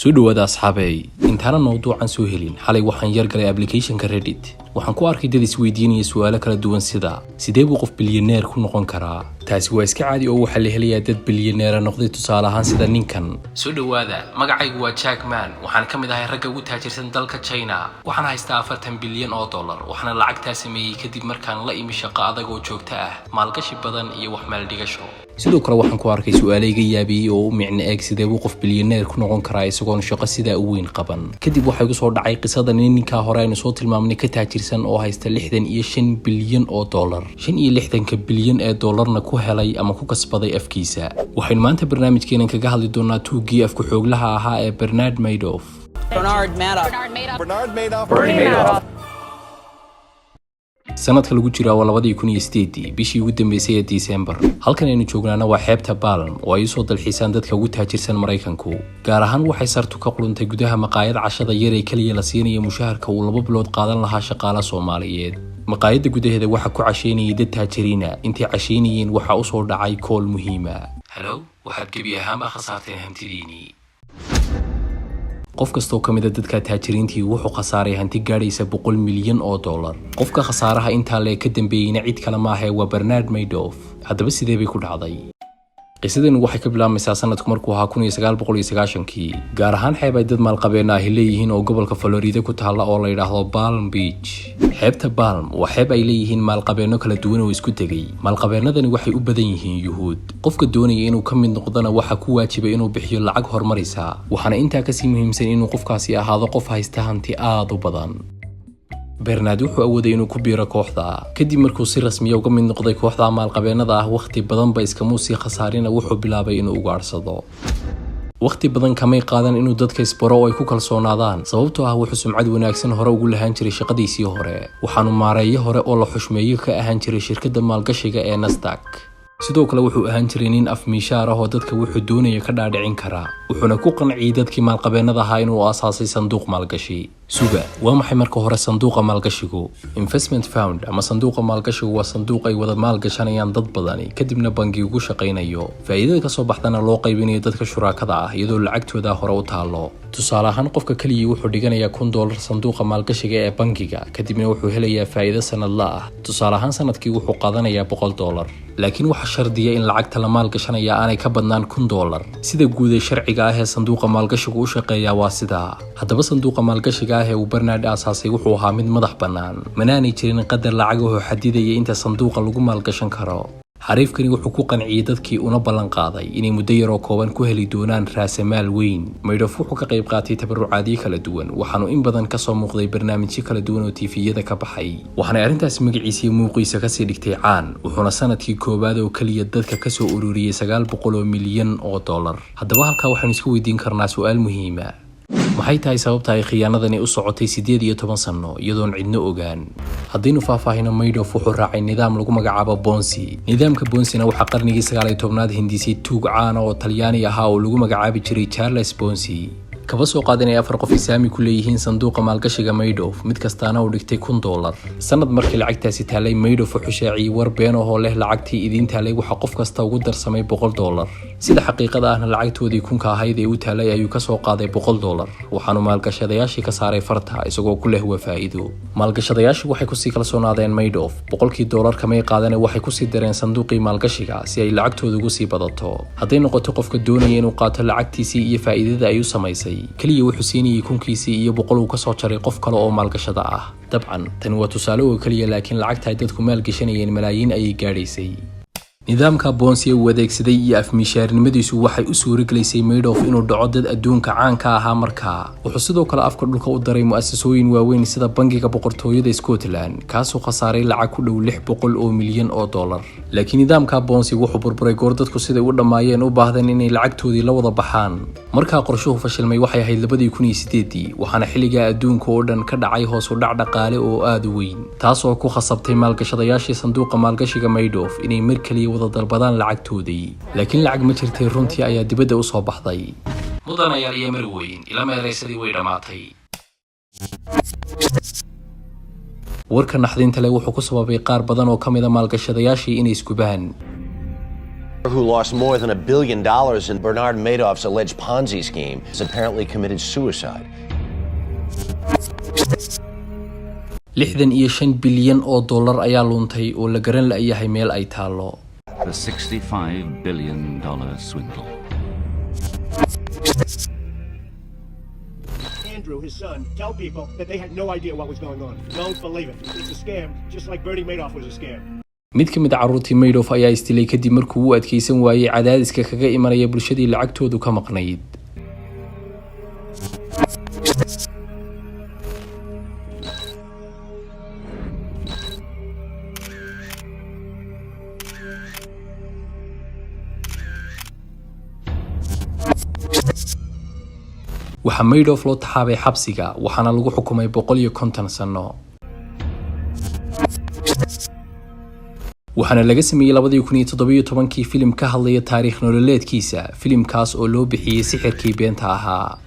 soo dhawaada asxaabay intaana mawduucan soo helin xalay waxaan yar galay application-ka Reddit waxaan ku arkay dad isweydiinaya su'aalo kala duwan sida sidee buu qof bilyaneer ku noqon karaa taasi waa iska caadi oo waxa la helayaa dad bilyaneer noqday tusaale ahaan sida ninkan soo dhawaada magacaygu waa Jack Ma waxaan ka mid ahay ragga ugu taajirsan dalka China waxaan haystaa $40 bilyan waxaana lacagtaa sameeyay kadib markaan la imi shaqo adag oo joogto ah maalgashi badan iyo wax meel dhigasho sidoo kale waxaan ku arkay su'aalayga yaabiyay oo u micno eeg sidee buu qof bilyaneer ku noqon karaa isagoo shaqo sida u weyn qaban kadib waxa igu soo dhacay qisada ninka hore aynu soo tilmaamnay ka taajirsan oo haysta $65 bilyan $65 bilyan na ku helay ama ku kasbaday afkiisa waxaynu maanta barnaamijkeena kaga hadli doonaa tuugii afku xooglaha ahaa ee Bernard Madoff sanadka lagu jira waa 2008 bishii ugu dambeysay ee December halkan aynu joognaana waa xeebta Palm oo ay soo dalxiisaan dadka ugu taajirsan Mareykanku gaar ahaan waxay sartu ka quluntay gudaha maqaayad cashada yar ee kaliya la siinayo mushaharka uu 2 bilood qaadan lahaa shaqaale Soomaaliyeed maqaayada gudaheeda waxa ku casheynayay dad taajiriina intii casheynayeen waxa u soo dhacay kool muhiima hello waxaad gabi ahaan khasaarteen hantidiini qof kastoo kamid ah dadka taajiriintii wuxuu khasaaray hanti gaadhaysa $100 milyan qofka khasaaraha inta la ka dambeeyayna cid kale ma aha waa Bernard Madoff hadaba sidee bay ku dhacday qisadan waxay ka bilaabmaysaa sanadku markuu ahaa 1990kii gaar ahaan xeeb ay dad maalqabeen ah leeyihiin oo gobolka Florida ku taala oo la yiraahdo Palm Beach xeebta Palm waa xeeb ay leeyihiin maalqabeeno kala duwan oo isku tagay maalqabeenadani waxay u badan yihiin yuhuud qofka doonaya inuu ka mid noqdana waxa ku waajibay inuu bixiyo lacag horumarisa waxaana intaa ka sii muhiimsan inuu qofkaasi ahaado qof haysta hanti aad u badan Bernard wuxuu awooday inuu ku biiro kooxda kadib markuu si rasmi ah uga mid noqday kooxda maalqabeenada ah waqti badan ba iska muusi khasaarina wuxuu bilaabay inuu ugaarsado waqti badan kamay qaadan inuu dadka isbaro oo ay ku kalsoonaadaan sababtoo ah wuxuu sumcad wanaagsan hore ugu lahaan jiray shaqadiisii hore waxaanu maareeyo hore oo la xushmeeyo ka ahaan jiray shirkadda maalgashiga ee Nasdaq sidoo kale wuxuu ahaan jiray nin afmiishaar ah oo dadka wuxuu doonaya ka dhaadhicin kara wuxuuna ku qanciyay dadkii maalqabeenada ahaa inuu aasaasay sanduuq maalgashi suga waa maxay marka hore sanduuqa maalgashigu investment fund ama sanduuqa maalgashigu waa sanduuq ay wada maalgashanayaan dad badani kadibna bangi ugu shaqaynayo faa'iidada ka soo baxdana loo qaybinayo dadka shuraakada ah iyadoo lacagtooda hore u taalo tusaale ahaan qofka kaliya wuxuu dhiganayaa $1 sanduuqa maalgashiga ee bangiga kadibna wuxuu helayaa faa'iido sanadle ah tusaale ahaan sanadkii wuxuu qaadanayaa $100 laakiin waxa shardiya in lacagta la maalgashanaya aanay ka badnaan $1,000 sida guud ee sharciga ah ee sanduuqa maalgashigu u shaqeeyaa waa sidaa haddaba sanduuqa maalgashiga ah ee uu Bernard aasaasay wuxuu ahaa mid madax bannaan manaanay jirin qadar lacag oo xadidaya inta sanduuqa lagu maalgashan karo xariifkani wuxuu ku qanciyay dadkii una ballan qaaday inay muddo yar oo kooban ku heli doonaan raasamaal weyn Madoff wuxuu ka qayb qaatay tabarucaadyo kala duwan waxaanu in badan ka soo muuqday barnaamijyo kala duwan oo TV-yada ka baxay waxaana arrintaas magaciisa iyo muuqiisa ka sii dhigtay caan wuxuuna sanadkii koobaad oo kaliya dadka ka soo ururiyay $900 milyan haddaba halkaa waxaanu isku weydiin karnaa su'aal muhiim ah maxay tahay sababta ay khiyaanadani u socotay 18 sano iyadoon cidna ogaan haddaynu faahfaahino Madoff wuxuu raacay nidaam lagu magacaabo Ponzi nidaamka Ponzi-na waxa qarnigii 19aad hindisay tuug caan oo Talyaani ahaa oo lagu magacaabi jiray Charles Ponzi kaba soo qaadanay 4 qof isaami ku leeyihiin sanduuqa maalgashiga Madoff mid kastaana uu dhigtay $1,000 sanad markii lacagtaasi taalay Madoff wuxuu shaaciyay war been oo leh lacagtii idin taalay waxa qof kasta ugu darsamay $100 sida xaqiiqada ahna lacagtoodii kunka ahayd ee u taalay ayuu ka soo qaaday $100 waxaanu maalgashadayaashii ka saaray farta isagoo ku leh faa'iido maalgashadayaashu waxay ku sii kalsoonaadeen Madoff $100 kamay qaadanay waxay ku sii dareen sanduuqii maalgashiga si ay lacagtooda ugu sii badato hadday noqoto qofka doonaya inuu qaato lacagtiisii iyo faa'iidada ay u samaysay kaliya wuxuu siinayay kunkiisii iyo $100 ka soo jaray qof kale oo maalgashada ah dabcan tan waa tusaale oo kaliya laakiin lacagta ay dadku maalgashanayeen malaayiin ayay gaadhaysay nidaamka Ponzi uu adeegsaday iyo afmiishaarnimadiisu waxay u suuragelaysay Madoff inuu dhaco dad adduunka caanka ahaa markaa wuxuu sidoo kale afka dhulka u daray mu'asasooyin waaweyn sida bangiga boqortooyada Scotland kaasoo khasaaray lacag ku dhow $600 milyan laakiin nidaamka Ponzi wuxuu burburay goor dadku siday u dhamaayeen u baahdeen inay lacagtoodii la wada baxaan markaa qorshuhu fashilmay waxay ahayd 2008 waxaana xilliga adduunka oo dhan ka dhacay hoos u dhac dhaqaale oo aad u weyn taasoo ku khasabtay maalgashadayaashii sanduuqa maalgashiga Madoff inay mar kaliya wada dalbadaan lacagtoodii laakiin lacag ma jirtay runtii ayaa dibadda u soo baxday mudanayaal iyo marweyn ila meeraysadii way dhamaatay warka naxdinta leh wuxuu ku sababay qaar badan oo kamid ah maalgashadayaashii inay isku baan who lost more than $1 billion in Bernard Madoff's alleged Ponzi scheme, has apparently committed suicide. 65 bilyan oo dollar ayaa luntay oo la garan la'yahay meel ay taalo. The $65 billion swindle. Andrew, his son, tell people that they had no idea what was going on. Don't believe it. It's a scam, just like Bernie Madoff was a scam. mid ka mid ah carruurtii Madoff ayaa istilay kadib markuu u adkeysan waayay cadaadiska kaga imanaya bulshadii lacagtoodu ka maqnayd. waxaa Madoff loo taxaabay xabsiga waxaana lagu xukumay 150 sano. waxaana laga sameeyay 2017 filim ka hadlaya taariikh nololeedkiisa, filimkaas oo loo bixiyay sixirkii beenta ahaa.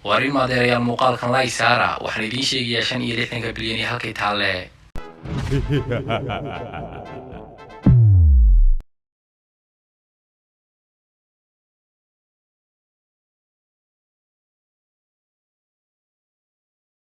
warin maadeerayaal muuqaalkan la isaara waxaan idiin sheegayaa 65 bilyan halkay taale.